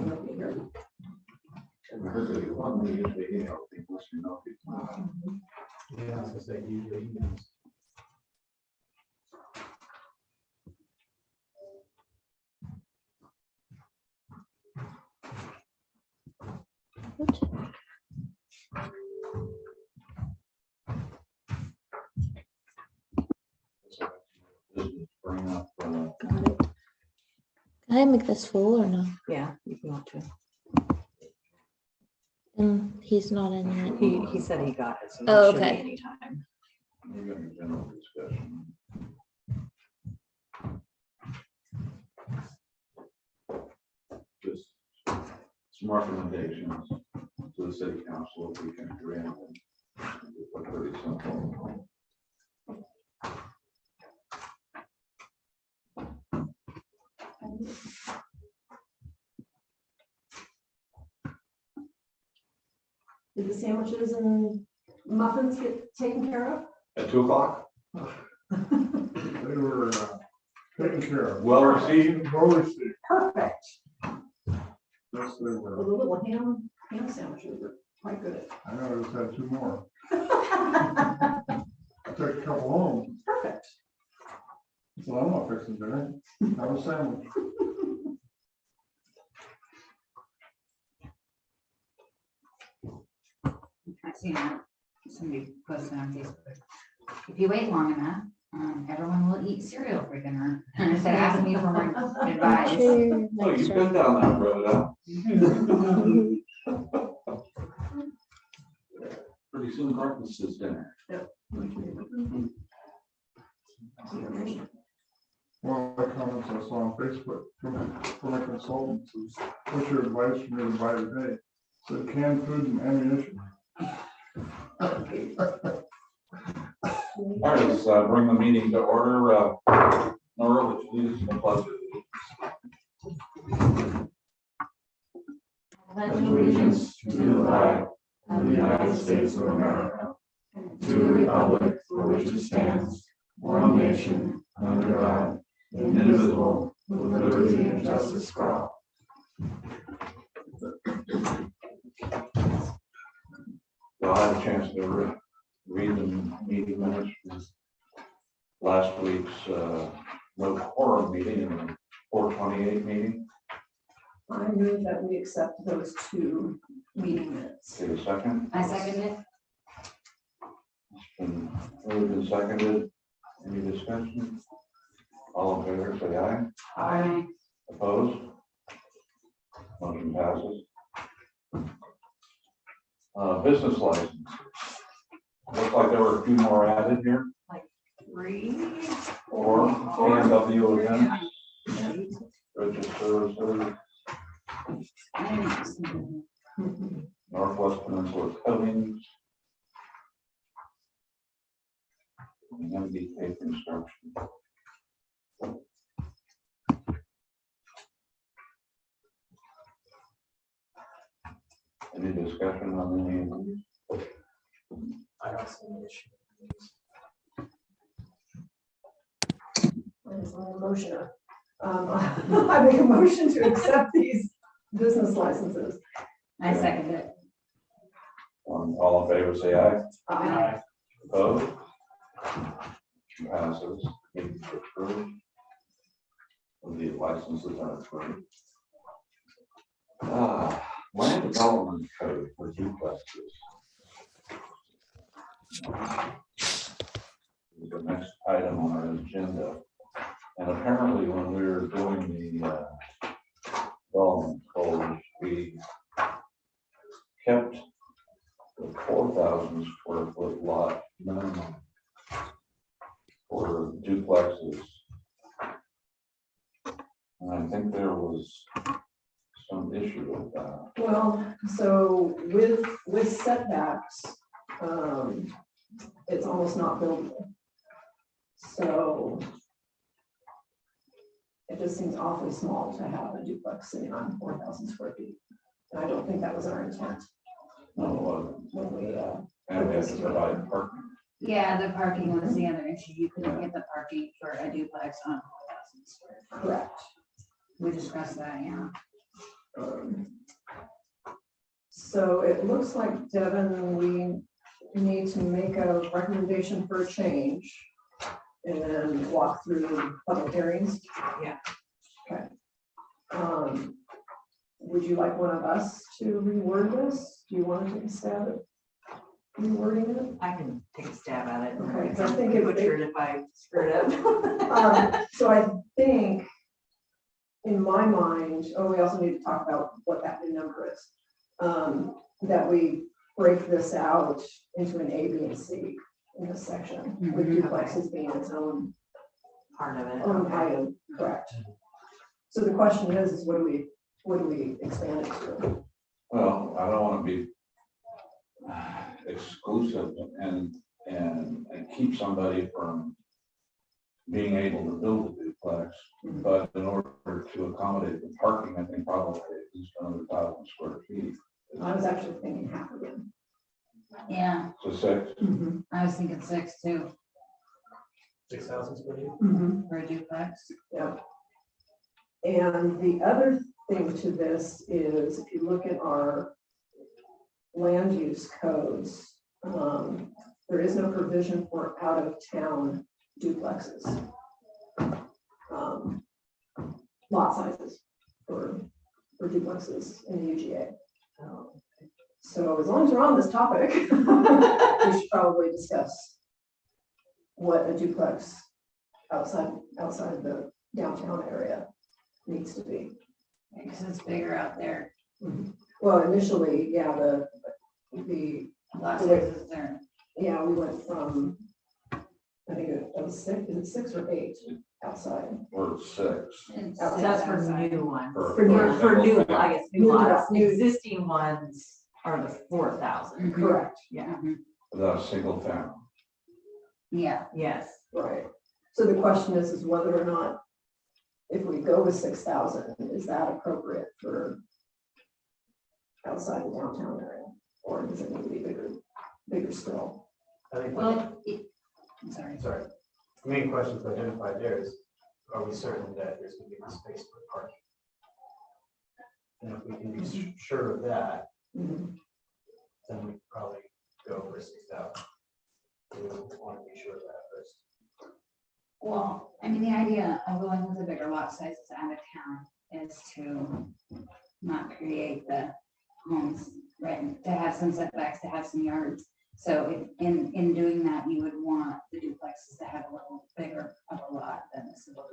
he'll be here. Yeah, so say usually. Bring up, Got it. Can I make this full or no? Yeah, if you want to. And he's not in yet. He said he got it, so Oh, it should be okay. anytime. we're gonna general discussion. Just some recommendations to the city council if we can agree on them. It's pretty simple. Did the sandwiches and muffins get taken care of? At 2 o'clock, They were taken care of. well received. Well received. Perfect. Yes, they Well, were. the little ham sandwiches were quite good. I know, I just had 2 more. I took a couple home. Perfect. So I'm not fixing dinner. Have a sandwich. I seen that, somebody posted on Facebook. If you wait long enough, everyone will eat cereal for dinner. And instead of asking me for my advice. Sure, Oh, next you've round. been down that road, huh? Pretty soon breakfast is dinner. One of the comments I saw on Facebook from a consultant is, what's your advice for me to buy today? Said canned food and ammunition. All right, let's bring the meeting to order. Nora, would you lead us in the pledge? Pledge Allegiance to the flag of the United States of America, to the republic for which it stands, one nation, under God, indivisible, with liberty and justice for all. Well, I had a chance to read the meeting minutes from last week's no quorum meeting and the 428 meeting. I move that we accept those 2 meeting minutes. Take a second. I second it. It's been moved and seconded. Any discussion? All in favor, say aye. Aye. Opposed? Motion passes. Business license. Looks like there were a few more added here. 3. Or A&W events, register services, Northwest Peninsula Coatings, and MDK Construction. Any discussion on any of these? I don't see any issue. I just want a motion. I make a motion to accept these business licenses. I second it. All in favor, say aye. Aye. Opposed? Passes. Meeting is approved. The licenses are approved. Land development code for duplexes. The next item on our agenda. And apparently when we were doing the development code, we kept the 4,000 square foot lot minimum for duplexes. And I think there was some issue with that. Well, so with setbacks, it's almost not buildable. So it just seems awfully small to have a duplex sitting on 4,000 square feet. And I don't think that was our intent No, when we, and we had to provide parking. Yeah, the parking was the other issue. You couldn't get the parking for a duplex on 4,000 square feet. correct. We discussed that, yeah. Um, So it looks like, Devin, we need to make a recommendation for a change and then walk through public hearings. Yeah. Okay. Would you like one of us to reword this? Do you want to take a stab at rewording it? I can take a stab at it. Okay, 'cause I think it- Butchered if I screw it up. So I think, in my mind, we also need to talk about what that new number is. That we break this out into an A, B, and C in this section, with Mhm. duplexes being its own Part of it. item, correct? So the question is what do we expand it to? Well, I don't want to be exclusive and keep somebody from being able to build a duplex. But in order to accommodate the parking, I think probably at least another 1,000 square feet. I was actually thinking half again. Yeah, So 6. I was thinking 6 too, 6,000 square feet? for a duplex. Yep. And the other thing to this is, if you look at our land use codes, there is no provision for out-of-town duplexes. Lot sizes for duplexes in the UGA. So as long as we're on this topic, we should probably discuss what a duplex outside the downtown area needs to be. Because it's bigger out there. Well, initially, yeah, the, Lot sizes are, yeah, we went from, I think it was 6, is it 6 or 8 outside? Or 6. it's That's for outside. new ones. For- For new, for- I guess, new New lots. lots, new- Existing ones are the 4,000. Correct, Yeah, Without a single family. Yeah, yes. right. So the question is whether or not, if we go with 6,000, is that appropriate for outside the downtown area? Or does it need to be bigger still? I think, well, I'm sorry. sorry, the main question to identify there is, are we certain that there's gonna be enough space for parking? And if we can be sure of that, Mhm. then we probably go for 6,000. We want to be sure of that first. Well, I mean, the idea of going with the bigger lot sizes out of town is to not create the homes, right? To have some setbacks, to have some yards. So in doing that, you would want the duplexes to have a little bigger of a lot than the single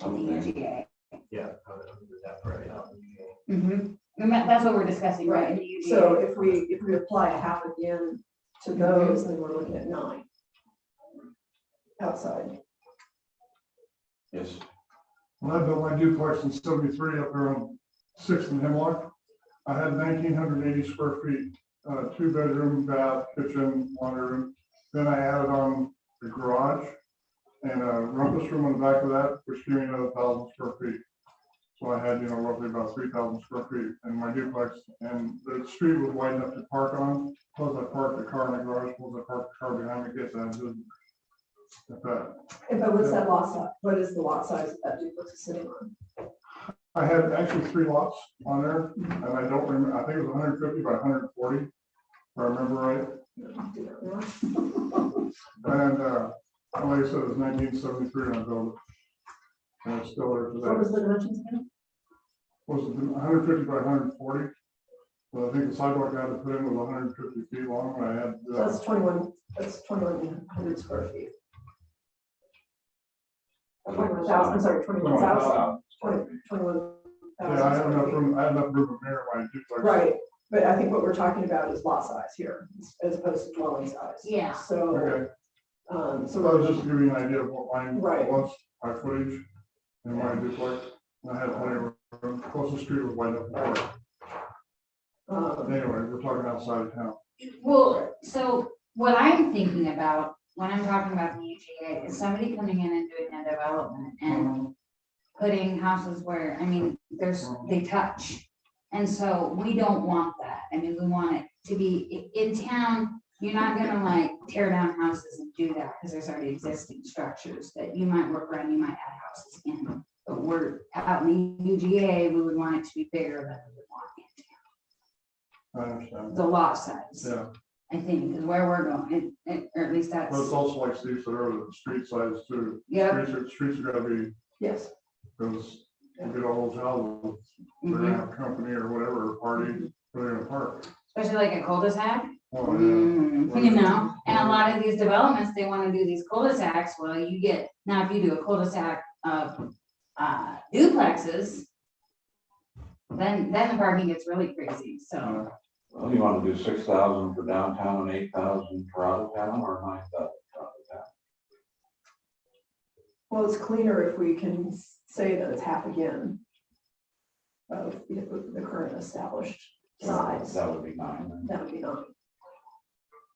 dwelling in the UGA. Yeah, I would agree with that part, yeah. And that's what we're discussing, right? In the UGA. So if we apply a half again to those, then we're looking at 9 outside. Yes. When I built my duplex in 73 up there on 6th and Hemlock, I had 1,980 square feet, 2-bedroom, bath, kitchen, laundry room. Then I added on the garage and a rumpus room on the back of that, which gave me another 1,000 square feet. So I had, roughly about 3,000 square feet in my duplex, and the street was wide enough to park on. Plus I parked the car in the garage, plus I parked the car behind me, in case I had to. But what's that lot size? What is the lot size that that duplex is sitting on? I had actually 3 lots on there, and I don't remember, I think it was 150 by 140, if I remember right. Do that now. And, like I said, it was 1973 when I built it. And it's still there What today. was the dimensions again? Was it 150 by 140? Well, I think the sidewalk I had to put in was 150 feet long, and I had, So that's 2,100 square feet. 21,000, I'm sorry, 21,000. 21,000. yeah, I had enough room, I had enough room in there in my duplex. Right, but I think what we're talking about is lot size here, as opposed to dwelling size. Yeah. So, Okay, so so I was just giving you an idea of what mine Right. was, my footage in my duplex. And I had plenty of room, plus the street was wide enough to park. Anyway, we're talking outside of town. Well, so what I'm thinking about when I'm talking about the UGA is somebody coming in and doing a development and putting houses where, I mean, they touch. And so we don't want that. I mean, we want it to be in town. You're not gonna like tear down houses and do that because there's already existing structures that you might work around, you might add houses in. But we're out in the UGA, we would want it to be bigger than we would want it. I understand. The lot size, Yeah, I think, is where we're going, or at least that's, but it's also like Steve said earlier, the street size too. yeah. Streets are gotta be, Yes. because you get all those houses, they're gonna have company or whatever, party, they're gonna park. Especially like a cul-de-sac. Oh, yeah. You know, and a lot of these developments, they wanna do these cul-de-sacs, well, you get, now if you do a cul-de-sac of duplexes, then the parking gets really crazy, so. Well, you want to do 6,000 for downtown and 8,000 for out of town, or 9,000 for out of town? Well, it's cleaner if we can say that it's half again of the current established size. That would be 9. That would be nice.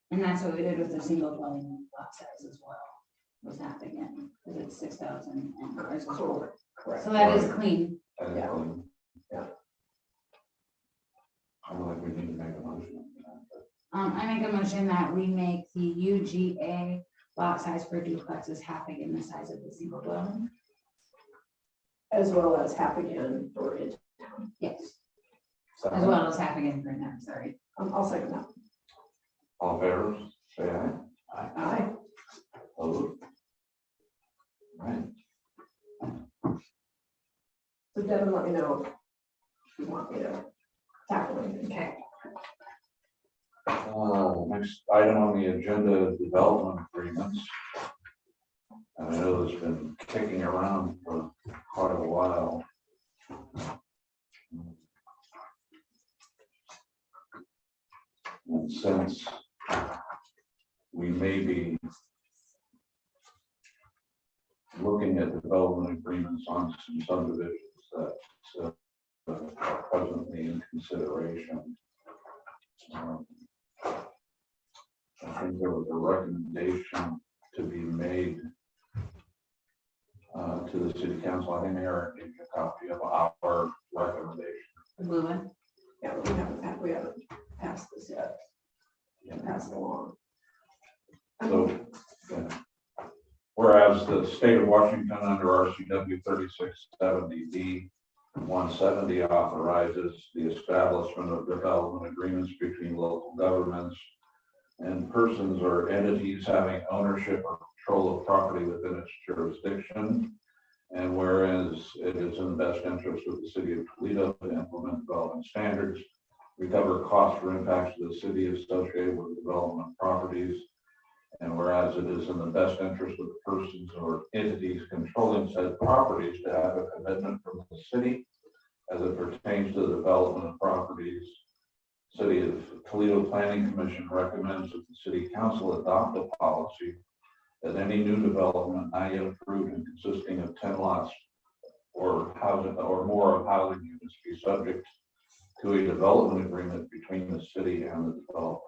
And that's what we did with the single dwelling lot size as well, was half again, because it's 6,000 and ours was 4. Correct. So that is clean. That is Yeah. clean. Yeah. I don't think we need to make a motion. on that, I make a motion that we make the UGA lot size for duplexes half again the size of the single dwelling. As well as half again for it. Yes, but- as well as half again for them, sorry. I'll second that. All in favor, say aye. Aye. Opposed? Right. So Devin, let me know if you want me to tackle it. Okay. Next item on the agenda, development agreements. And I know it's been kicking around for quite a while. And since we may be looking at development agreements on some subdivisions that are presently in consideration, I think there was a recommendation to be made to the city council. I think Eric gave you a copy of our recommendation. The blue one. Yeah, we haven't passed this yet. Pass it along. So, yeah. Whereas the state of Washington under RCW 3670D 170 authorizes the establishment of development agreements between local governments and persons or entities having ownership or control of property within its jurisdiction. And whereas it is in the best interest of the city of Toledo to implement development standards, recover costs or impacts to the city associated with development properties. And whereas it is in the best interest of the persons or entities controlling said properties to have a commitment from the city as it pertains to the development of properties, City of Toledo Planning Commission recommends that the city council adopt a policy that any new development not yet approved and consisting of 10 lots or housing or more of housing units be subject to a development agreement between the city and the developer.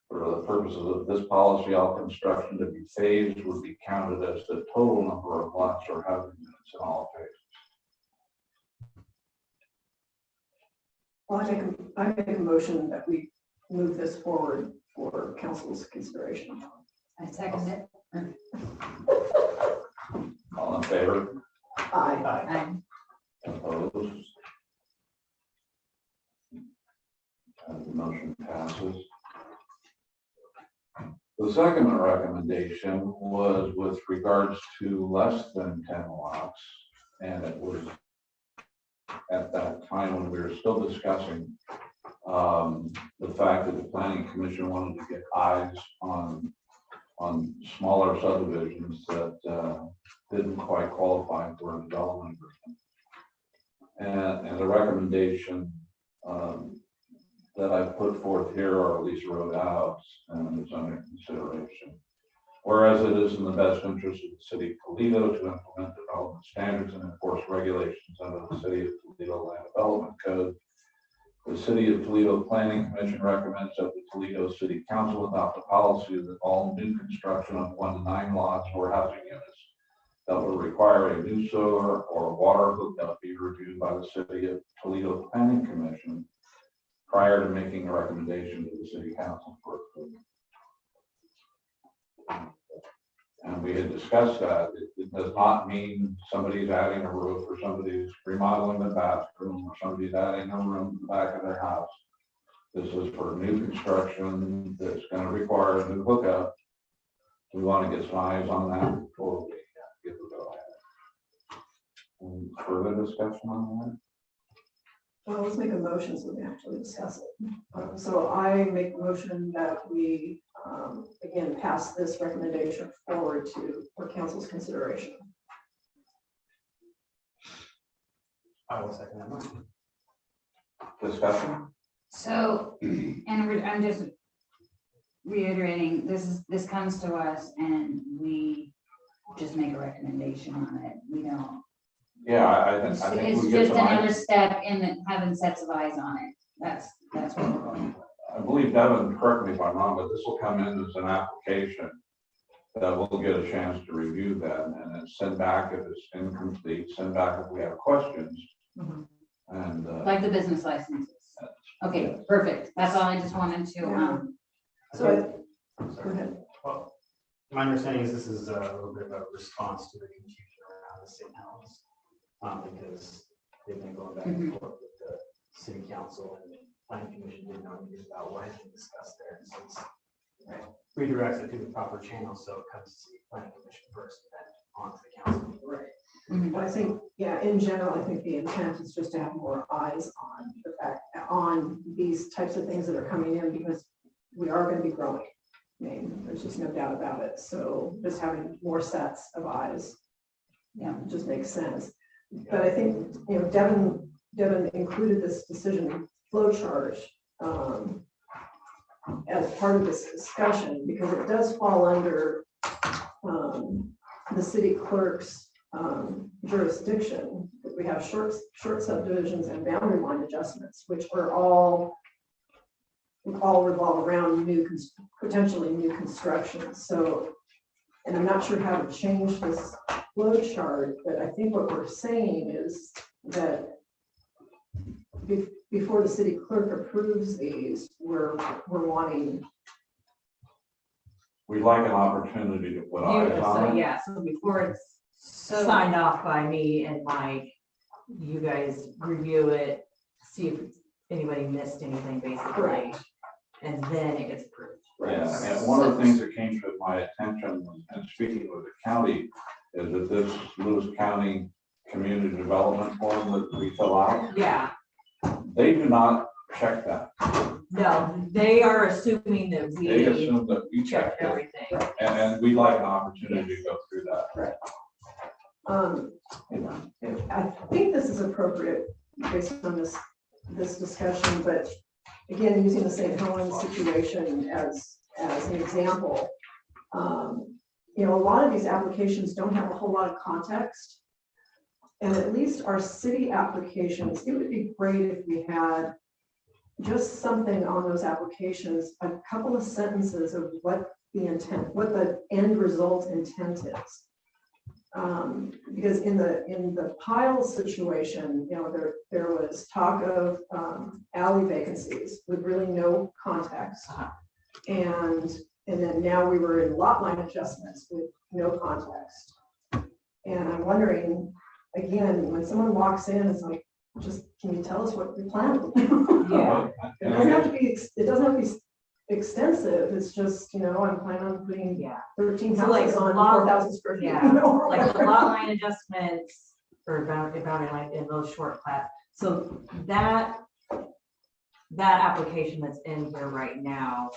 For the purposes of this policy, all construction to be phased would be counted as the total number of lots or housing units in all phases. Well, I make a motion that we move this forward for council's consideration. I second it. All in favor? Aye. Opposed? The motion passes. The second recommendation was with regards to less than 10 lots. And it was at that time when we were still discussing the fact that the planning commission wanted to get eyes on smaller subdivisions that didn't quite qualify for a development agreement. And the recommendation that I put forth here, or at least wrote out, and is under consideration. Whereas it is in the best interest of the city of Toledo to implement development standards and enforce regulations under the City of Toledo Land Development Code, the City of Toledo Planning Commission recommends that the Toledo City Council adopt a policy that all new construction of 1 to 9 lots or housing units that will require a new sewer or water hookup be reviewed by the City of Toledo Planning Commission prior to making a recommendation to the City Council for approval. And we had discussed that. It does not mean somebody's adding a roof or somebody's remodeling the bathroom or somebody's adding a room in the back of their house. This is for new construction that's gonna require a new hookup. We want to get some eyes on that before we get the go ahead. Any further discussion on that? Well, let's make a motion so we can actually discuss it. So I make a motion that we, again, pass this recommendation forward for council's consideration. I will second that motion. Discussion? So, I'm just reiterating, this comes to us and we just make a recommendation on it. We don't. Yeah, I think It's we get just some another eyes. step in having sets of eyes on it. That's what we're going for. I believe Devin, correct me if I'm wrong, but this will come in as an application that we'll get a chance to review that and then send back if it's incomplete, send back if we have questions. Mhm. And, Like the business licenses. Okay, perfect. That's all I just wanted to, So, go ahead. Well, my understanding is this is a little bit of a response to the confusion around the St. Helens. Because they've been going back and forth with the city council and the planning commission didn't know anything about what had been discussed there. And so it's redirects it to the proper channel, so it comes to the planning commission first, and then on to the council. Right. But I think, yeah, in general, I think the intent is just to have more eyes on the fact, on these types of things that are coming in, because we are going to be growing. I mean, there's just no doubt about it. So just having more sets of eyes, just makes sense. But I think, Devin included this decision flow chart as part of this discussion, because it does fall under the city clerk's jurisdiction. We have short subdivisions and boundary line adjustments, which are all revolve around potentially new construction. So, and I'm not sure how to change this flow chart, but I think what we're saying is that before the city clerk approves these, we're wanting. we'd like an opportunity to put eyes on it. So before it's signed off by me and Mike, you guys review it, see if anybody missed anything basically. Correct. And then it gets approved. Yeah, and one of the things that came to my attention, and speaking with the county, is that this Lewis County Community Development Form that we fill out, Yeah, they do not check that. no, they are assuming that They we assume that we check checked it, everything. and we'd like an opportunity to go through that. I think this is appropriate based on this discussion, but again, using the St. Helens situation as an example, a lot of these applications don't have a whole lot of context. And at least our city applications, it would be great if we had just something on those applications, a couple of sentences of what the end result intent is. Because in the pile situation, there was talk of alley vacancies with really no context. And then now we were in lot line adjustments with no context. And I'm wondering, again, when someone walks in, it's like, just, can you tell us what you plan? Yeah. It doesn't have to be extensive. It's just, I'm planning on putting Yeah, 13 So, like, houses on lot- 4,000 square feet. yeah, like the lot line adjustments or boundary line in those short plats. So that application that's in here right now,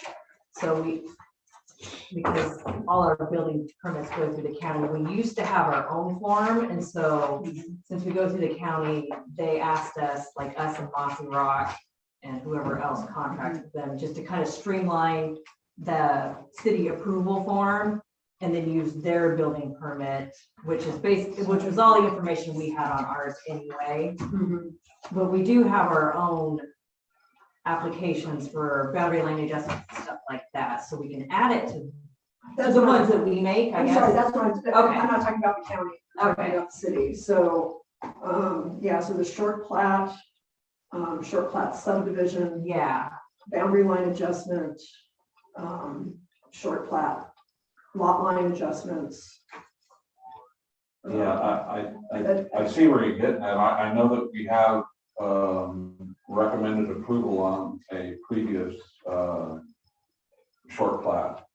because all our building permits go through the county, we used to have our own form, and so since we go through the county, they asked us, like us and Mossy Rock and whoever else contracted them, just to kind of streamline the city approval form and then use their building permit, which was all the information we had on ours anyway. Mhm. But we do have our own applications for boundary line adjustments and stuff like that, so we can add it to That's the what ones that we make, I I'm guess. sorry, that's what Okay. I'm not talking about the county, I'm talking Okay. about the city. So, so the short plat subdivision, Yeah, boundary line adjustment, short plat lot line adjustments. Yeah, I see where you're getting at. I know that we have, recommended approval on a previous, short plat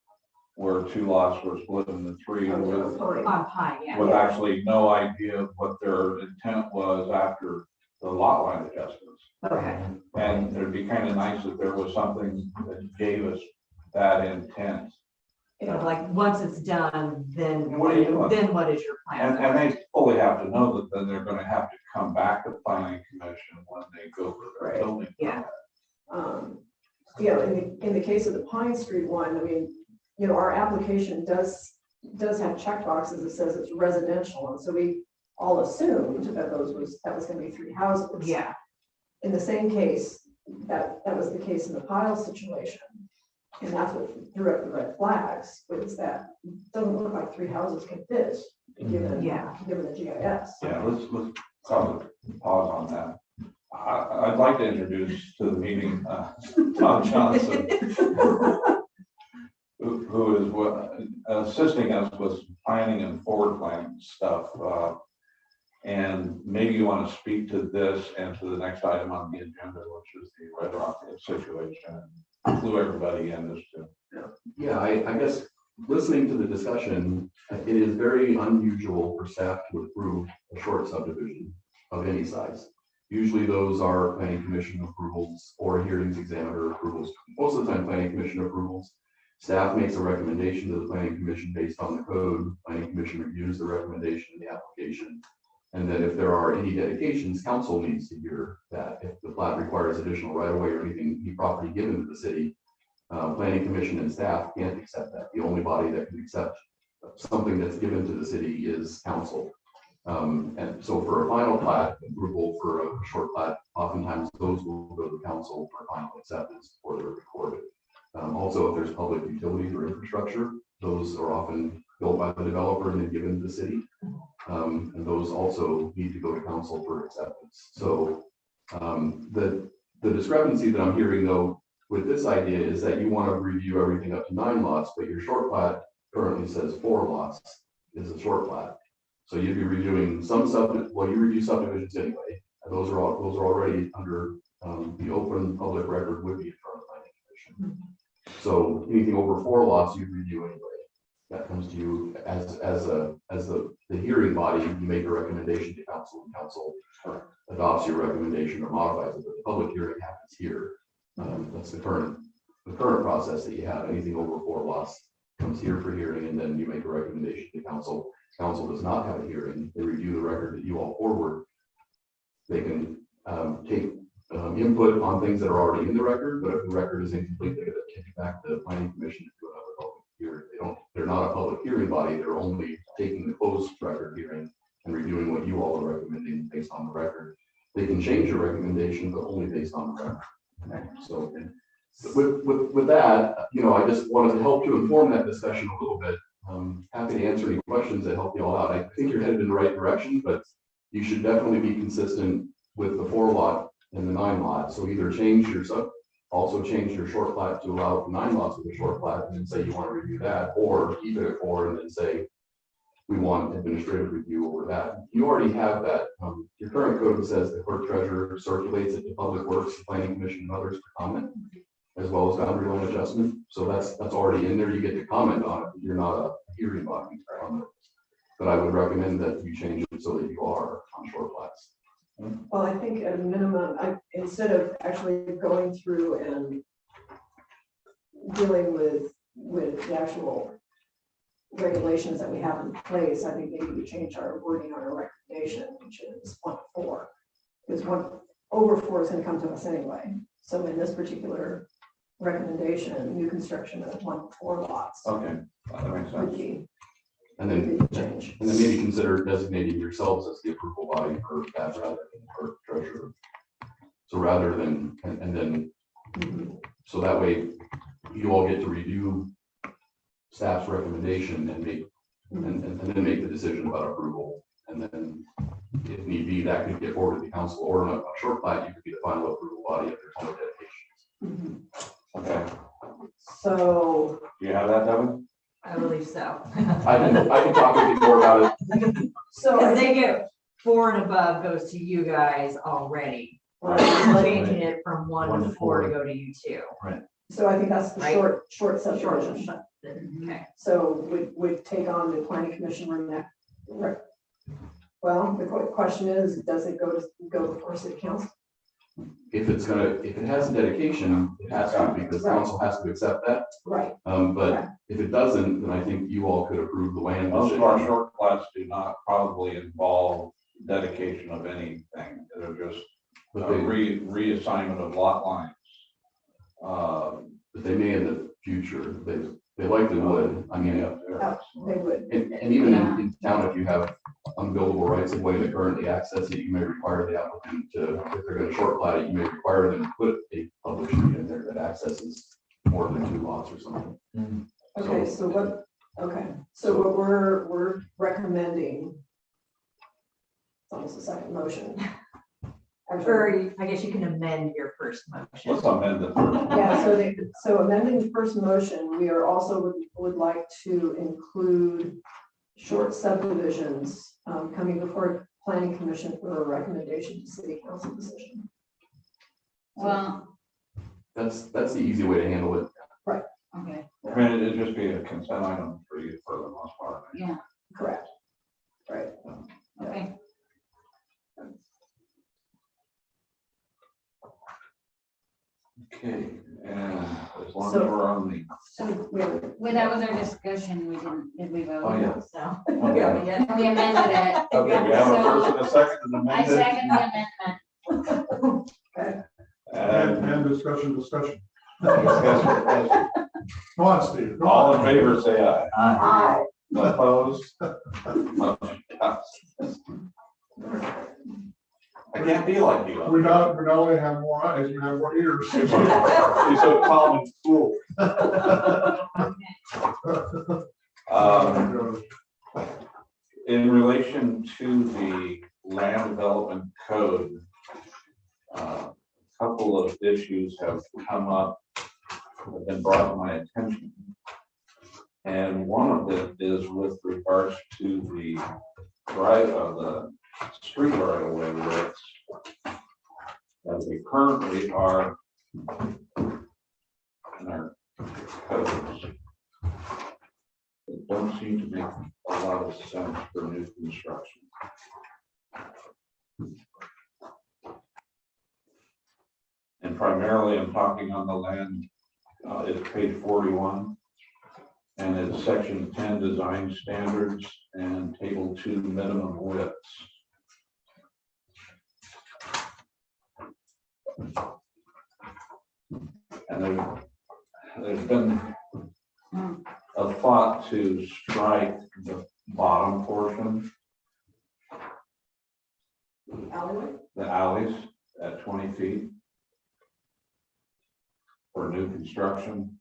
where 2 lots were split into 3 with On Pine, yeah. with actually no idea of what their intent was after the lot line adjustments. Okay, And it'd be kind of nice if there was something that gave us that intent. so like, once it's done, then What are you doing? then what is your plan? And they fully have to know that then they're gonna have to come back to planning commission when they go for their Right. building. Yeah. Yeah, in the case of the Pine Street one, I mean, you know, our application does have check boxes that says it's residential, and so we all assumed that that was gonna be 3 houses. Yeah, In the same case, that was the case in the pile situation. And that's what threw up the red flags, was that it doesn't look like 3 houses can fit, given the GIS. Yeah, let's probably pause on that. I'd like to introduce to the meeting, Tom Johnson, who is assisting us with planning and forward planning stuff. And maybe you want to speak to this and to the next item on the agenda, which is the Red Rock situation. Clue everybody in as to. Yeah, I guess listening to the discussion, it is very unusual for staff to approve a short subdivision of any size. Usually those are planning commission approvals or hearings examiner approvals. Most of the time, planning commission approvals. Staff makes a recommendation to the planning commission based on the code. Planning commission reviews the recommendation in the application. And then if there are any dedications, council needs to hear that. If the plat requires additional right of way or any property given to the city, planning commission and staff can't accept that. The only body that can accept something that's given to the city is council. And so for a final plat approval for a short plat, oftentimes those will go to council for final acceptance before they're recorded. Also, if there's public utilities or infrastructure, those are often built by the developer and then given to the city. And those also need to go to council for acceptance. So the discrepancy that I'm hearing though with this idea is that you want to review everything up to 9 lots, but your short plat currently says 4 lots is a short plat. So you'd be reviewing some you review subdivisions anyway. And those are already under the open public record would be in front of planning commission. So anything over 4 lots you'd review anyway. That comes to you as the hearing body. You make a recommendation to council, and council adopts your recommendation or modifies it. But the public hearing happens here. That's the current process that you have. Anything over 4 lots comes here for hearing, and then you make a recommendation to council. Council does not have a hearing. They review the record that you all forward. They can take input on things that are already in the record, but if the record is incomplete, they get to kick it back to the planning commission to do another public hearing. They're not a public hearing body. They're only taking the closed record hearing and reviewing what you all are recommending based on the record. They can change your recommendation, but only based on the record. So with that, I just wanted to help to inform that discussion a little bit. Happy to answer any questions that help you all out. I think you're headed in the right direction, but you should definitely be consistent with the 4 lot and the 9 lot. So either change your short plat to allow 9 lots with a short plat and then say you want to review that, or keep it at 4 and then say we want administrative review over that. You already have that. Your current code says the clerk treasurer circulates it to public works, planning commission, and others for comment, as well as boundary line adjustment. So that's already in there. You get to comment on it. But you're not a hearing body on it. But I would recommend that you change it so that you are on short plats. Well, I think at a minimum, instead of actually going through and dealing with the actual regulations that we have in place, I think maybe we change our wording on our recommendation, which is 1 to 4. Because 1 over 4 is going to come to us anyway. So in this particular recommendation, new construction of 1 to 4 lots Okay, that makes would sense. be And then change. maybe consider designating yourselves as the approval body for that rather than the clerk treasurer. So rather than, and then, so that way you all get to review staff's recommendation and then make the decision about approval. And then if need be, that could get forwarded to the council, or on a short plat, you could be the final approval body if there's no dedications. Okay, So do you have that, Devin? I believe so. I can talk with you more about it. So Because they get 4 and above goes to you guys already. We're changing it from 1 to 4 to go to you 2. So I think that's the Right. short Short, subdivision. okay. So would take on the planning commission well, the question is, does it go before city council? If it has a dedication, it has to, because council has to accept that. Right. But if it doesn't, then I think you all could approve the land. Most of our decision. short plats do not probably involve dedication of anything. They're just But a they, reassignment of lot lines. but they may in the future, they likely would. I mean, They would. and even in town, if you have unbuildable rights of way that currently access it, you may require the applicant to, if they're gonna short plat it, you may require them to put a public street in there that accesses more than 2 lots or something. Okay, so what we're recommending. It's almost a second motion. Or I guess you can amend your first motion. Let's amend it first. Yeah, so amending the first motion, we are also would like to include short subdivisions coming before planning commission for a recommendation to city council decision. Well, That's the easy way to handle it. okay, I mean, it'd just be a consent item for you for the most part. yeah, Correct. Right. okay. Okay, and as long as So- we're on the, So we have- Well, that was our discussion, did we vote? oh, yeah. So. Okay. We amended it. Okay, we have a first and a second and I amended. second the amendment. And And discussion. discussion. Come on, Steve. come All on. in favor, say aye. Aye. Opposed? Motion passes. I can't be like you. We not only have more eyes, we have more ears. She's so calm and cool. In relation to the land development code, a couple of issues have come up, have been brought to my attention. And one of them is with regards to the the street right away widths. As we currently are in our codes. It don't seem to make a lot of sense for new construction. And primarily, I'm talking on the land, it's page 41. And it's section 10 design standards and table 2 minimum widths. And there's been a thought to strike the bottom portion, Alleyway? the alleys at 20 feet for new construction.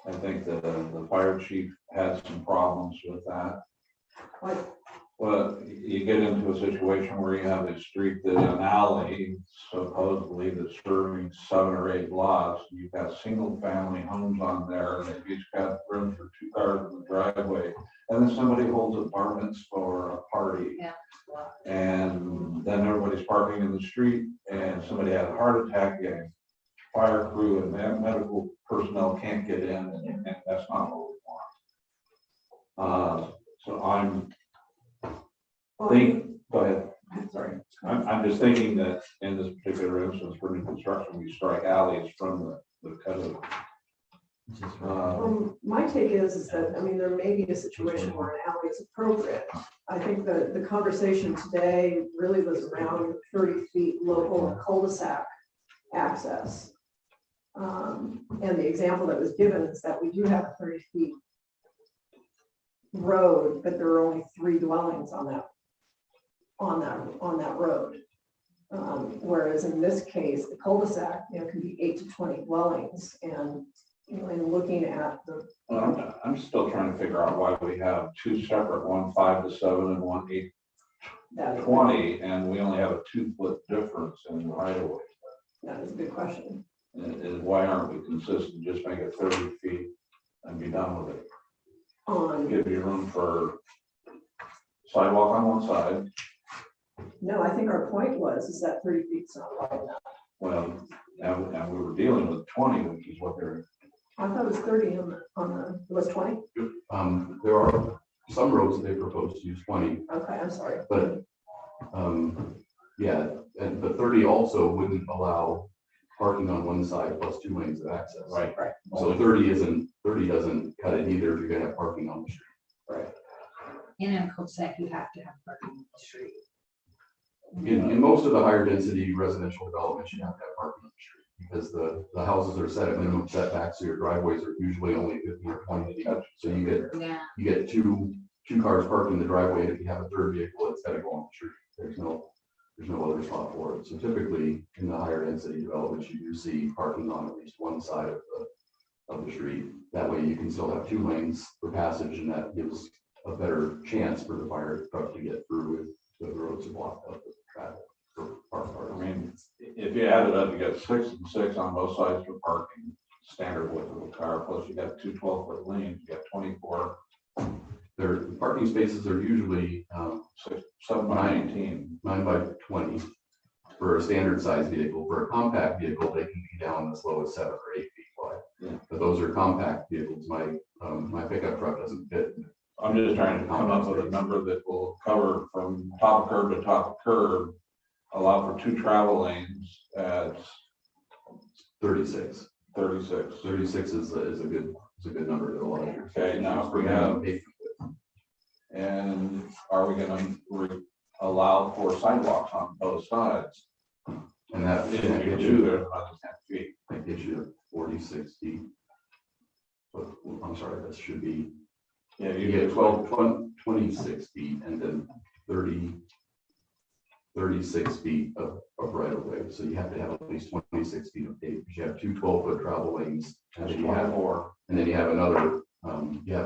I think the fire chief had some problems with that. What? Well, you get into a situation where you have a street that an alley supposedly that's serving 7 or 8 lots. You've got single family homes on there, and they've each got room for 2 cars in the driveway. And then somebody holds apartments for a party. Yeah. And then everybody's parking in the street, and somebody had a heart attack, and fire crew and medical personnel can't get in, and that's not what we want. So I'm go ahead. Sorry. I'm just thinking that in this particular instance, for new construction, we strike alleys from the code. My take is that, I mean, there may be a situation where an alley is appropriate. I think the conversation today really was around 30 feet local cul-de-sac access. And the example that was given is that we do have a 30 feet road, but there are only 3 dwellings on that road. Whereas in this case, the cul-de-sac, can be 8 to 20 dwellings, and in looking at the. I'm still trying to figure out why we have 2 separate, one 5 to 7 and one 8 to 20, and we only have a 2-foot difference in the right of way. That is a good question. And why aren't we consistent? Just make it 30 feet and be done with it. Give you room for sidewalk on one side. No, I think our point was, is that 30 feet's not wide enough. Well, and we were dealing with 20, which is what they're. I thought it was 30 it was 20? There are some roads that they propose to use 20, Okay, I'm sorry. but, yeah, but 30 also wouldn't allow parking on one side plus 2 lanes of access. Right. So 30 doesn't cut it either if you're gonna have parking on the street. In a cul-de-sac, you have to have parking on the street. In most of the higher density residential developments, you have to have parking on the street because the houses are set at minimum setbacks, so your driveways are usually only 50 or 20 feet. So Yeah. you get two cars parked in the driveway, and if you have a third vehicle, it's gotta go on the street. There's no other spot for it. So typically, in the higher density developments, you do see parking on at least one side of the street. That way you can still have 2 lanes for passage, and that gives a better chance for the fire truck to get through if the roads are blocked up with traffic for parked cars. I mean, if you add it up, you got 6 and 6 on both sides for parking, standard width of the car, plus you got 2 12-foot lanes, you got 24. Their parking spaces are usually 7 by 19. 9 by 20 for a standard size vehicle. For a compact vehicle, they can be down as low as 7 or 8 feet wide. Yeah. But those are compact vehicles. My pickup truck doesn't fit. I'm just trying to come up with a number that will cover from top of curb to top of curb, allow for 2 travel lanes at 36. 36. 36 is a good number to allow. Okay, now if we have, and are we gonna allow for sidewalks on both sides? And that If you do, there's another 10 feet. that gives you 46 feet. But I'm sorry, that should be, Yeah, you get 26 feet and then 36 feet of right of way. So you have to have at least 26 feet of pavement, because you have 2 12-foot travel lanes. And That's then you have 24. And then you have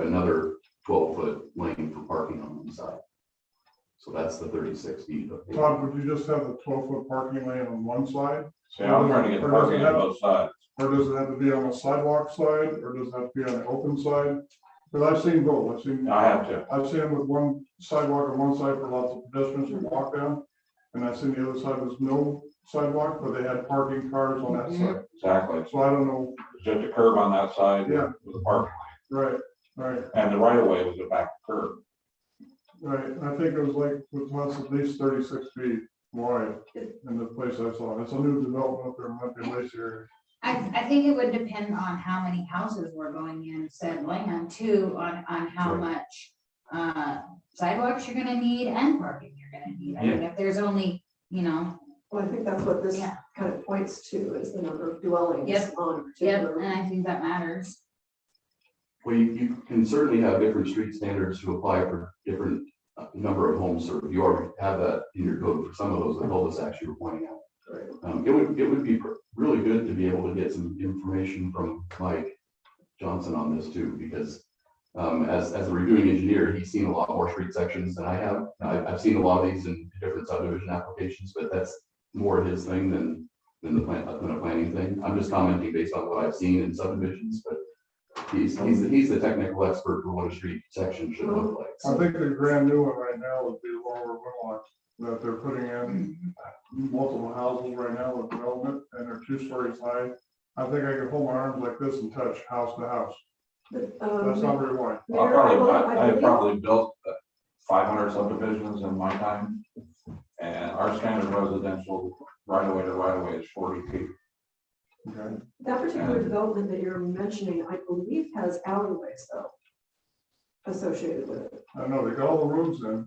another 12-foot lane for parking on one side. So that's the 36 feet of pavement. Todd, would you just have a 12-foot parking lane on one side? See, I'm trying to get parking on both sides. Or does it have to be on the sidewalk side, or does it have to be on the open side? Because I've seen both. I have to. I've seen them with one sidewalk on one side for lots of pedestrians to walk down. And I've seen the other side was no sidewalk, but they had parking cars on that side. Exactly. So I don't know, It's just a curb on that side Yeah. with a parking right, lane. And the right of way was a back curb. right. I think it was like, it was at least 36 feet wide in the place I saw. It's a new development up there in Monte Lacey area. I think it would depend on how many houses were going in said land too, on how Sure. much sidewalks you're gonna need and parking you're gonna need. I mean, if there's only, Well, I think that's what this Yeah. kind of points to, is the number of dwellings Yep. on a yep, particular. and I think that matters. Well, you can certainly have different street standards to apply for different number of homes, or you already have that in your code for some of those, the cul-de-sacs you were pointing out. It would be really good to be able to get some information from Mike Johnson on this too, because as a reviewing engineer, he's seen a lot more street sections than I have. I've seen a lot of these in different subdivision applications, but that's more his thing than a planning thing. I'm just commenting based on what I've seen in subdivisions, but he's the technical expert for what a street section should look like. I think the grand new one right now would be Lower Winlock, that they're putting in multiple houses right now with development, and they're 2 stories high. I think I could hold my arms like this and touch house to house. But, That's not very wide. I probably built 500 subdivisions in my time. And our standard residential right of way to right of way is 40 feet. Okay. That particular development that you're mentioning, I believe has alleyways though, associated with it. I know, they got all the roads in.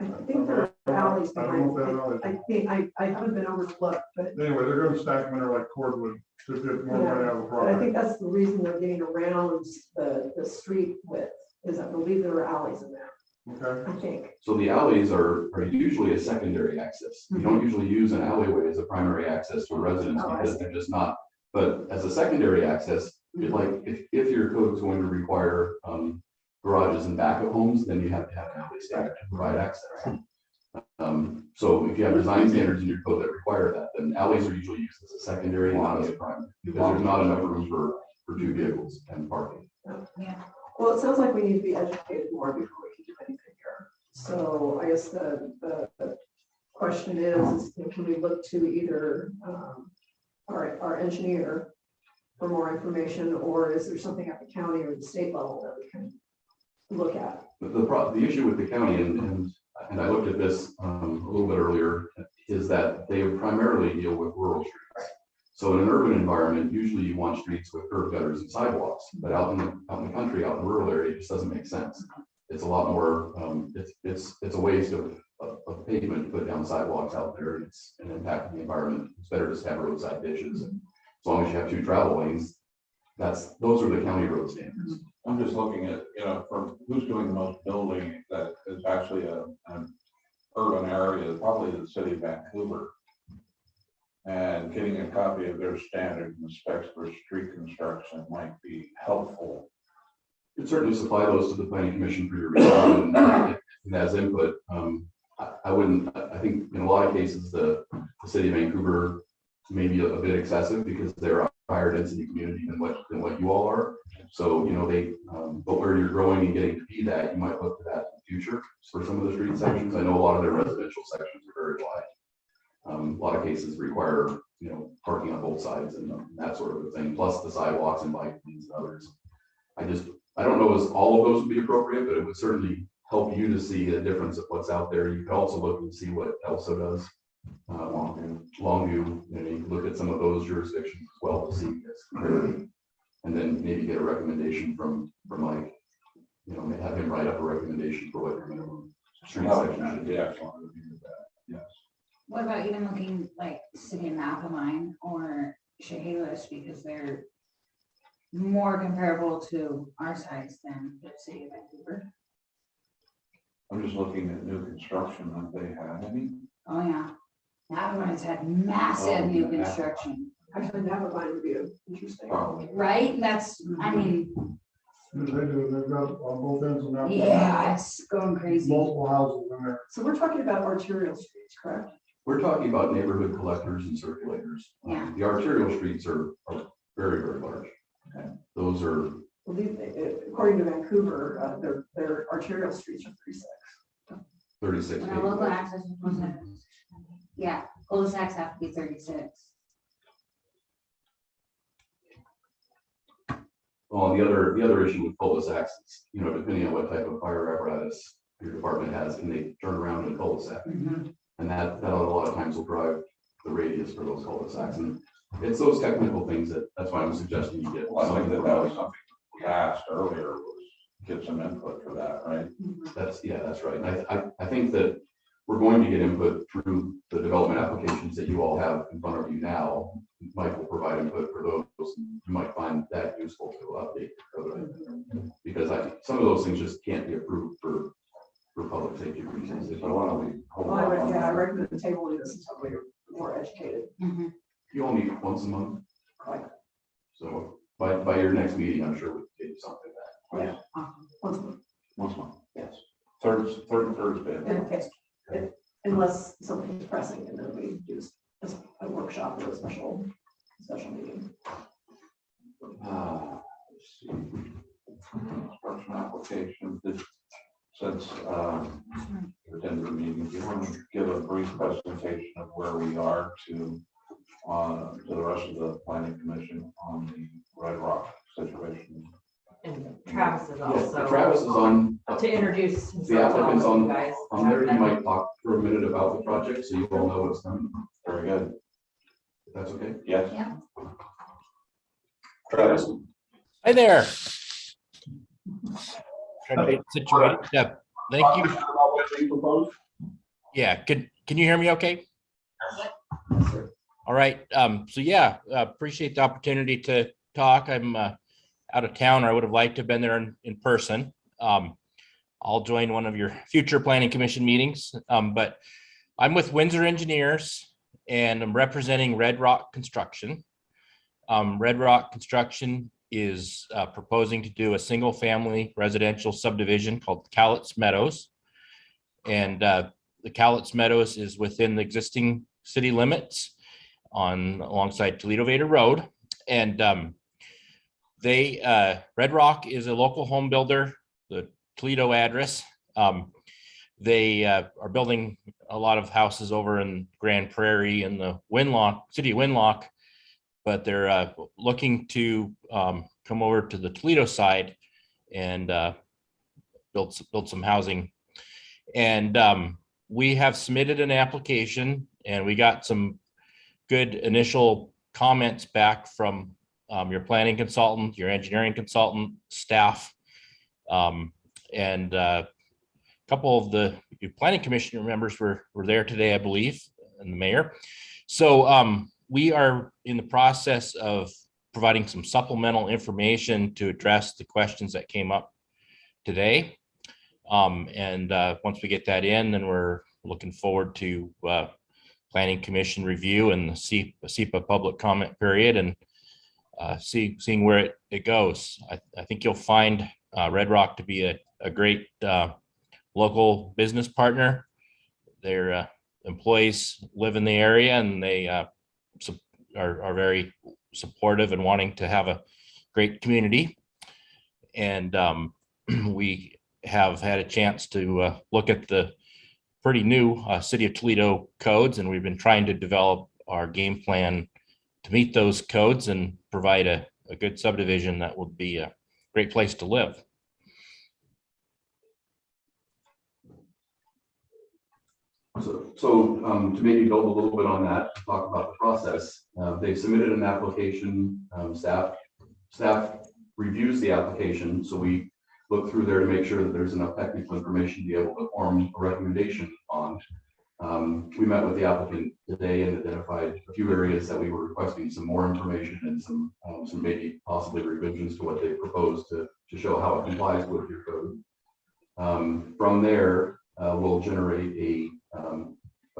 I think there are alleys I don't know if they have behind. alleys. I think, I haven't been over to look, but Anyway, they're gonna stack them in there like cordwood to get more money out of the but I property. think that's the reason they're getting around the street width, is I believe there are alleys in there, Okay, I think. So the alleys are usually a secondary access. You don't usually use an alleyway as a primary access to a residence Oh, I because they're just not. But as a secondary access, if your code is going to require garages in back of homes, then you have to have an alley stack to provide access. So if you have design standards in your code that require that, then alleys are usually used as a secondary, not as a primary, because there's not enough room for two vehicles and parking. Well, it sounds like we need to be educated more before we can do anything here. So I guess the question is, can we look to either our engineer for more information, or is there something at the county or the state level that we can look at? The issue with the county, and I looked at this a little bit earlier, is that they primarily deal with rural streets. So in an urban environment, usually you want streets with curb gutters and sidewalks, but out in the country, out in the rural area, it just doesn't make sense. It's a lot more, it's a waste of pavement to put down sidewalks out there, and it's an impact on the environment. It's better just to have roadside ditches. And as long as you have 2 travel lanes, those are the county road standards. I'm just looking at, for who's doing the most building that is actually an urban area, probably the city of Vancouver. And getting a copy of their standard and specs for street construction might be helpful. You could certainly supply those to the planning commission for your review and as input. I think in a lot of cases, the city of Vancouver may be a bit excessive because they're a higher density community than what you all are. So, but where you're growing and getting to be that, you might look to that in the future for some of the street sections. I know a lot of their residential sections are very wide. A lot of cases require, parking on both sides and that sort of a thing, plus the sidewalks and bike lanes and others. I don't know as all of those would be appropriate, but it would certainly help you to see the difference of what's out there. You could also look and see what ELSA does. Longview, you can look at some of those jurisdictions as well to see this clarity. And then maybe get a recommendation from Mike, have him write up a recommendation for what your minimum street section should be. Yes. What about even looking like city of Mappamine or Chehalis, because they're more comparable to our size than the city of Vancouver? I'm just looking at new construction that they had. Oh, yeah. Mappamine's had massive new yeah. construction, Actually, Navigline would be interesting. Probably. right? That's, I mean, They do, they've got on both ends of that. yeah, it's going crazy. Multiple houses in there. So we're talking about arterial streets, correct? We're talking about neighborhood collectors and circulators. Yeah. The arterial streets are very, very large. Okay. Those are, Well, according to Vancouver, their arterial streets are 36. 36. And our local access, yeah, cul-de-sacs have to be 36. Well, the other issue with cul-de-sacs, is, depending on what type of fire apparatus your department has, can they turn around in a cul-de-sac? And that a lot of times will drive the radius for those cul-de-sacs. And it's those technical things that's why I'm suggesting you get. Well, I think that was something we asked earlier, was get some input for that, right? That's right. And I think that we're going to get input through the development applications that you all have in front of you now. Mike will provide input for those. You might find that useful to update your code. Because some of those things just can't be approved for public safety reasons. So why don't we hold Well, on? I recommend tabling this until we're more educated. You all meet once a month. Right. So by your next meeting, I'm sure we can get you something back. Yeah. Once a month. Once a month. Yes. Third Thursday. Okay. Unless something is pressing, and then we do a workshop or a special meeting. Let's see. Construction application, since the Denver meeting, do you want to give a brief presentation of where we are to the rest of the planning commission on the Red Rock situation? And Travis is also. Travis is on. To introduce The himself applicant's to you guys. on there. You might talk for a minute about the project so you all know what's coming. Very good. If that's okay. Yes. Yeah. Travis. Hi there. Trying to get situated. Yeah, thank you. Yeah, can you hear me okay? All right, so yeah, appreciate the opportunity to talk. I'm out of town, or I would have liked to have been there in person. I'll join one of your future planning commission meetings, but I'm with Windsor Engineers and I'm representing Red Rock Construction. Red Rock Construction is proposing to do a single family residential subdivision called Cowlitz Meadows. And the Cowlitz Meadows is within the existing city limits alongside Toledo Vader Road. And Red Rock is a local home builder, the Toledo address. They are building a lot of houses over in Grand Prairie in the city of Winlock, but they're looking to come over to the Toledo side and build some housing. And we have submitted an application, and we got some good initial comments back from your planning consultant, your engineering consultant, staff, and a couple of the planning commission members were there today, I believe, and the mayor. So we are in the process of providing some supplemental information to address the questions that came up today. And once we get that in, then we're looking forward to planning commission review and the SEPA public comment period, and seeing where it goes. I think you'll find Red Rock to be a great local business partner. Their employees live in the area, and they are very supportive and wanting to have a great community. And we have had a chance to look at the pretty new City of Toledo codes, and we've been trying to develop our game plan to meet those codes and provide a good subdivision that would be a great place to live. So to maybe build a little bit on that, talk about the process. They've submitted an application. Staff reviews the application, so we look through there to make sure that there's enough technical information to be able to form a recommendation on. We met with the applicant today and identified a few areas that we were requesting some more information and some maybe possibly revisions to what they proposed to show how it complies with your code. From there, we'll generate a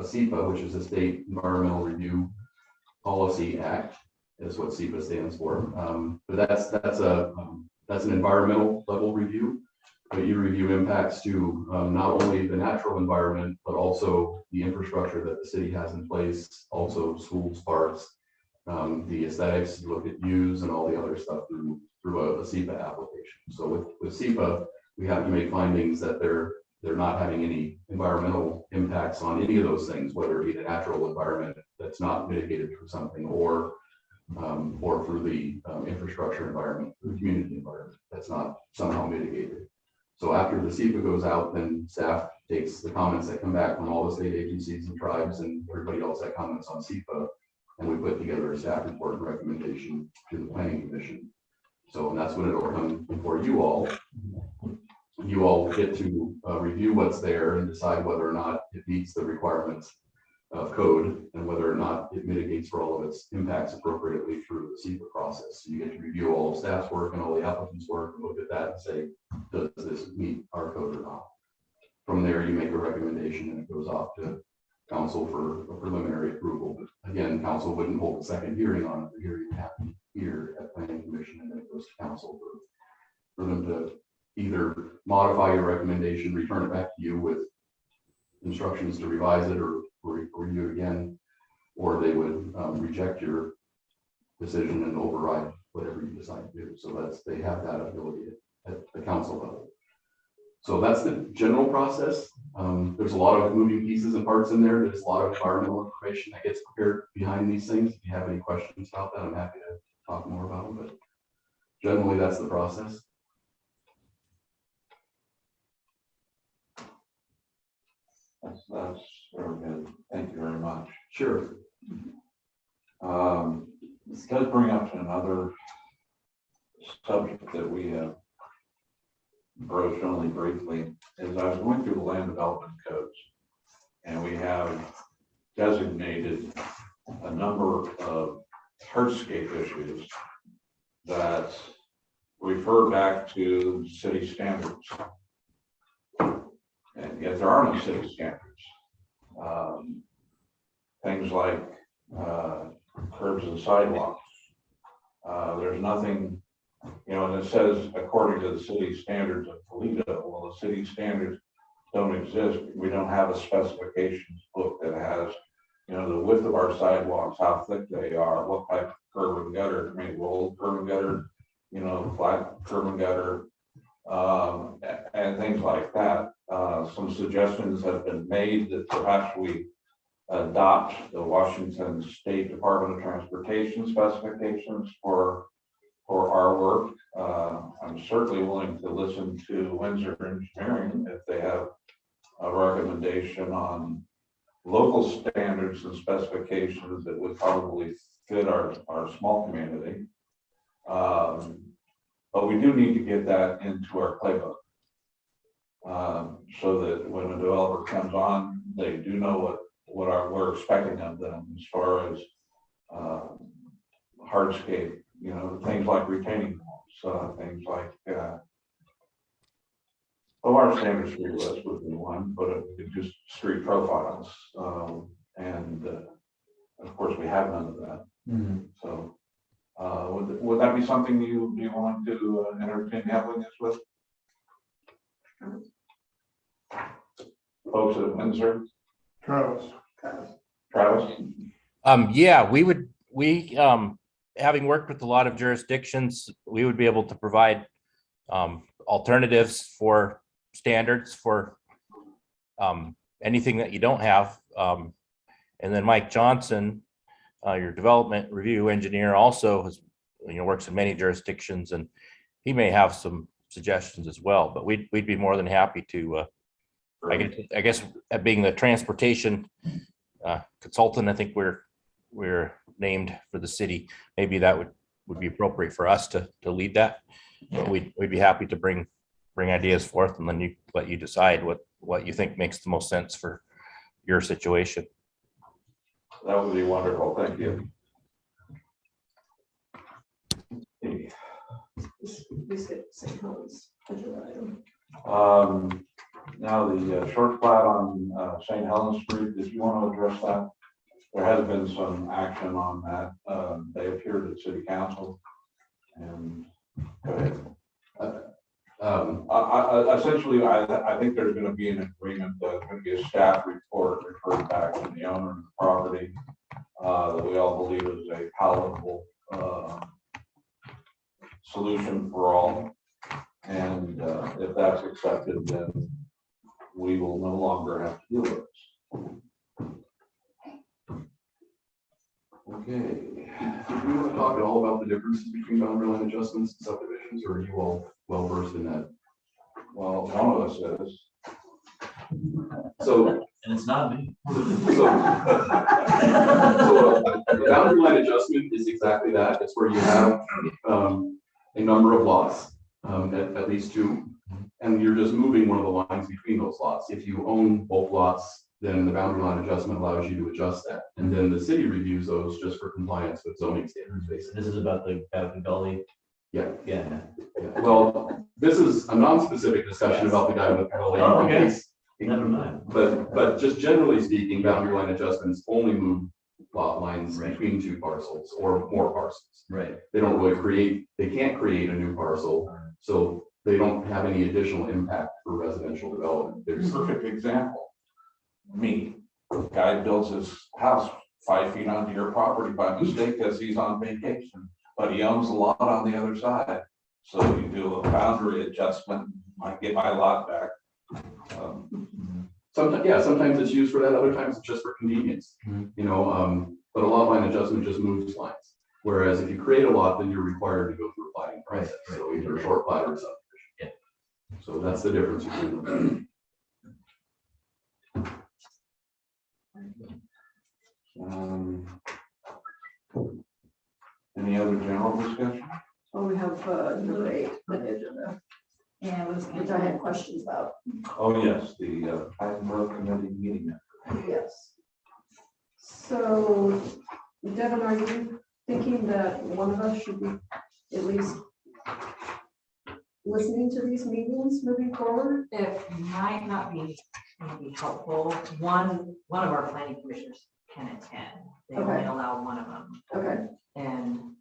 SEPA, which is a State Environmental Review Policy Act, is what SEPA stands for. But that's an environmental level review. But you review impacts to not only the natural environment, but also the infrastructure that the city has in place, also schools, parks, the aesthetics, you look at views and all the other stuff through a SEPA application. So with SEPA, we have to make findings that they're not having any environmental impacts on any of those things, whether it be the natural environment that's not mitigated through something, or through the infrastructure environment, the community environment that's not somehow mitigated. So after the SEPA goes out, then staff takes the comments that come back from all the state agencies and tribes and everybody else that comments on SEPA, and we put together a staff report and recommendation to the planning commission. So, and that's when it'll come before you all. You all get to review what's there and decide whether or not it meets the requirements of code and whether or not it mitigates for all of its impacts appropriately through the SEPA process. So you get to review all of staff's work and all the applicants' work and look at that and say, does this meet our code or not? From there, you make a recommendation and it goes off to council for a preliminary approval. But again, council wouldn't hold a second hearing on it. The hearing happened here at planning commission, and then it goes to council for them to either modify your recommendation, return it back to you with instructions to revise it or review it again, or they would reject your decision and override whatever you decide to do. So they have that ability at the council level. So that's the general process. There's a lot of moving pieces and parts in there. There's a lot of environmental information that gets prepared behind these things. If you have any questions about that, I'm happy to talk more about them, but generally that's the process. That's very good. Thank you very much. Sure. This does bring up another subject that we have broached only briefly. As I was going through the land development codes, and we have designated a number of hardscape issues that refer back to city standards. And yet there are no city standards. Things like curbs and sidewalks. There's nothing, and it says according to the city standards of Toledo. Well, the city standards don't exist. We don't have a specifications book that has, you know, the width of our sidewalks, how thick they are, what type of curb and gutter, I mean, rolled curb and gutter, you know, flat curb and gutter, and things like that. Some suggestions have been made that perhaps we adopt the Washington State Department of Transportation specifications for our work. I'm certainly willing to listen to Windsor Engineering if they have a recommendation on local standards and specifications that would probably fit our small community. But we do need to get that into our playbook. So that when a developer comes on, they do know what we're expecting of them as far as hardscape, you know, things like retaining walls, things like our standard street list would be one, but just street profiles. And of course, we have none of that. So would that be something you want to entertain having this with? Folks at Windsor? Travis. Travis? Yeah, we having worked with a lot of jurisdictions, we would be able to provide alternatives for standards for anything that you don't have. And then Mike Johnson, your development review engineer, also has, you know, works in many jurisdictions, and he may have some suggestions as well. But we'd be more than happy to. I guess being the transportation consultant, I think we're named for the city. Maybe that would be appropriate for us to lead that. But we'd be happy to bring ideas forth, and then let you decide what you think makes the most sense for your situation. That would be wonderful. Thank you. This is St. Helens. Now the short plat on St. Helens Street, did you want to address that? There has been some action on that. They appeared at city council, and go ahead. Essentially, I think there's going to be an agreement that there's going to be a staff report referred back to the owner of the property that we all believe is a palatable solution for all. And if that's accepted, then we will no longer have to deal with this. Okay. Did we want to talk at all about the differences between boundary line adjustments and subdivisions, or are you all well versed in that? Well, one of us is. So, And it's not me. so the boundary line adjustment is exactly that. It's where you have a number of lots, at least two, and you're just moving one of the lines between those lots. If you own both lots, then the boundary line adjustment allows you to adjust that. And then the city reviews those just for compliance with zoning standards, basically. This is about the Gully. Yeah. Yeah. Well, this is a non-specific discussion about the guy with the Gully. Oh, okay. Never mind. But just generally speaking, boundary line adjustments only move lot lines Right. between two parcels or more parcels. Right. They don't really they can't create a new parcel, so they don't have any additional impact for residential development. There's Perfect example. Me, guy builds his house 5 feet onto your property by mistake because he's on vacation, but he owns a lot on the other side. So you do a boundary adjustment, I get my lot back. sometimes it's used for that, other times it's just for convenience. You know, but a lot line adjustment just moves lines. Whereas if you create a lot, then you're required to go through a plating process. Right. So either a short plat or a subdivision. Yeah. So that's the difference between them. Any other general discussion? Oh, we have number 8 on the agenda, Yeah, it was. which I had questions about. Oh, yes, the Edinburgh Committee meeting. Yes. So, Devin, are you thinking that one of us should be at least listening to these meetings moving forward? It might not be helpful. One of our planning commissioners can attend. They only Okay. allow one of them. Okay, And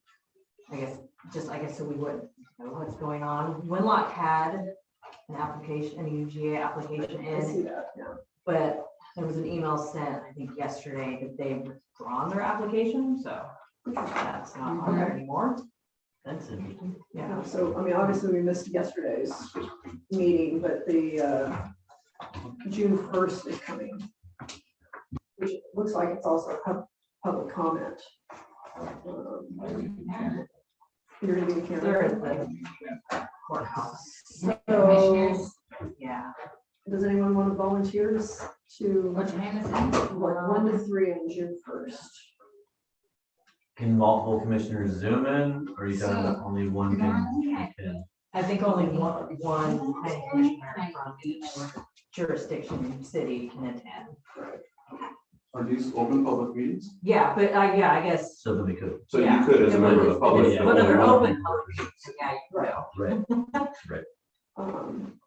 I guess so we would know what's going on. Winlock had an application, an UGA application I see in, that, yeah. but there was an email sent, I think yesterday, that they've withdrawn their application, so that's not on there anymore. That's interesting. Yeah. So, I mean, obviously we missed yesterday's meeting, but the June 1st is coming. Which looks like it's also public comment. You're gonna be in They're Canada. at the courthouse. So, Commissioners, Yeah. does anyone want to volunteer to, what time is it? 1 to 3 on June 1st? Can multiple commissioners zoom in, or you got So, only one normally I- can? I think only one planning commissioner from each jurisdiction city can attend. Are these open public meetings? Yeah, but yeah, I guess. So then we could. So you Yeah. could, as a member of the public. Yeah. Whether they're only open, one- yeah, you will. Right. Um,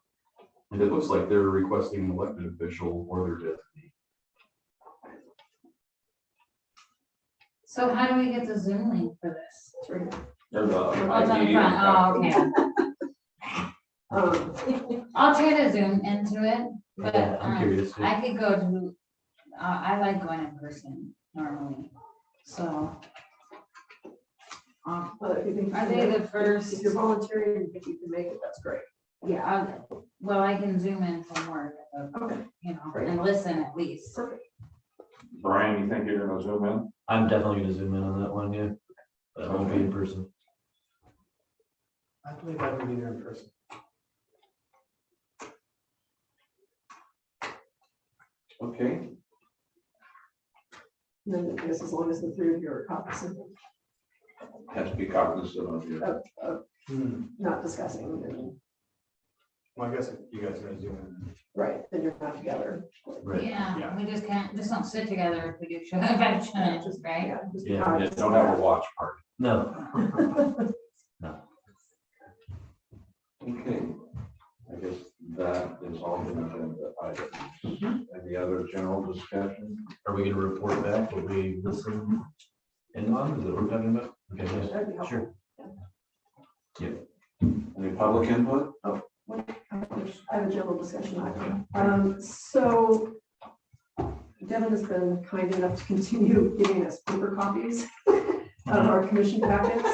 And it looks like they're requesting an elected official or their designee. So how do we get the Zoom link for this? it's right here. There's a Oh, it's on the ID. front, oh, okay. I'll try to zoom into it, but Yeah, I'm curious. too. I could go to, I like going in person normally, so. If you think you Are can they make the it- first? If you're volunteering and think you can make it, that's great. Yeah, well, I can zoom in from work, Okay, you know, and listen at least. perfect. Brian, you think you're gonna zoom in? I'm definitely gonna zoom in on that one, yeah. But I won't be in person. I believe I can be there in person. Okay, And then I guess as long as the 3 of you are cognizant has to be cognizant of you. of not discussing, and, Well, I guess if you guys are gonna zoom in. right, then you're not together. Right. Yeah, Yeah. we just can't, just don't sit together if we do show up at chance, Just, right? yeah, just Yeah, cognizant Don't have a watch party. No. Okay. I guess that is all the agenda items. Any other general discussion? Are we gonna report back what we listen in on? Is that what we're talking about? Okay, yes, That'd be helpful. sure. Any public input? I have a general discussion item. So Devin has been kind enough to continue giving us paper copies of our commission packets.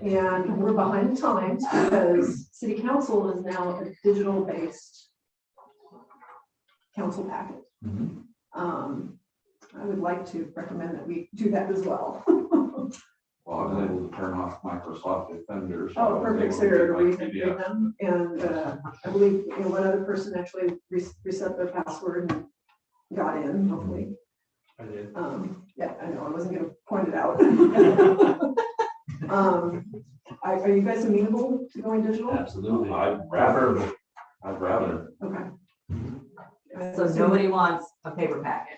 And we're behind the times because city council is now a digital-based council packet. Mhm. I would like to recommend that we do that as well. Well, I was able to turn off Microsoft Defender. so I Oh, was perfect, able so to you're get my reading PDF. them, and I believe, one other person actually reset their password and got in, hopefully. I did. Yeah, I know, I wasn't gonna point it out. Are you guys amenable to going digital? Absolutely. I'd rather. Okay. So nobody wants a paper packet.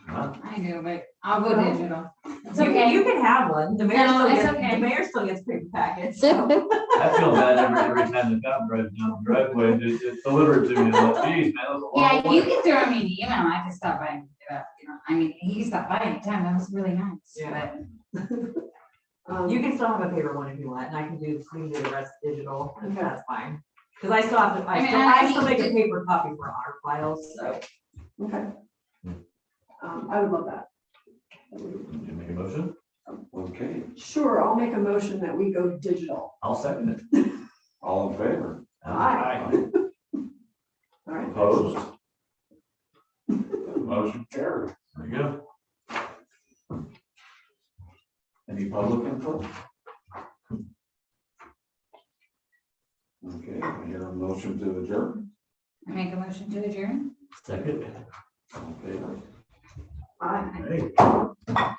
Huh? I do, but I'll go digital. It's You okay. can have one. The mayor No, still it's gets, okay. the mayor still gets paper packets. so. I feel bad every time the cop drives down the driveway, it's delivered to me, I'm like, geez, man, that was a long Yeah, way. you can throw me an email, I just stop by and pick it up, you know, I mean, he stopped by anytime, that was really nice, Yeah. but. You can still have a paper one if you want, and I can do the rest digital, and Okay. that's fine. Cause I still have to, I mean, I still I make a mean, paper copy for our files, so. Okay. I would love that. Did you make a motion? Okay, Sure, I'll make a motion that we go digital. I'll second it. all in favor? Aye. All right. Opposed? Motion carried. There you go. Any public input? Okay, I hear a motion to adjourn. I make a motion to adjourn? Second. Okay. Aye. Hey.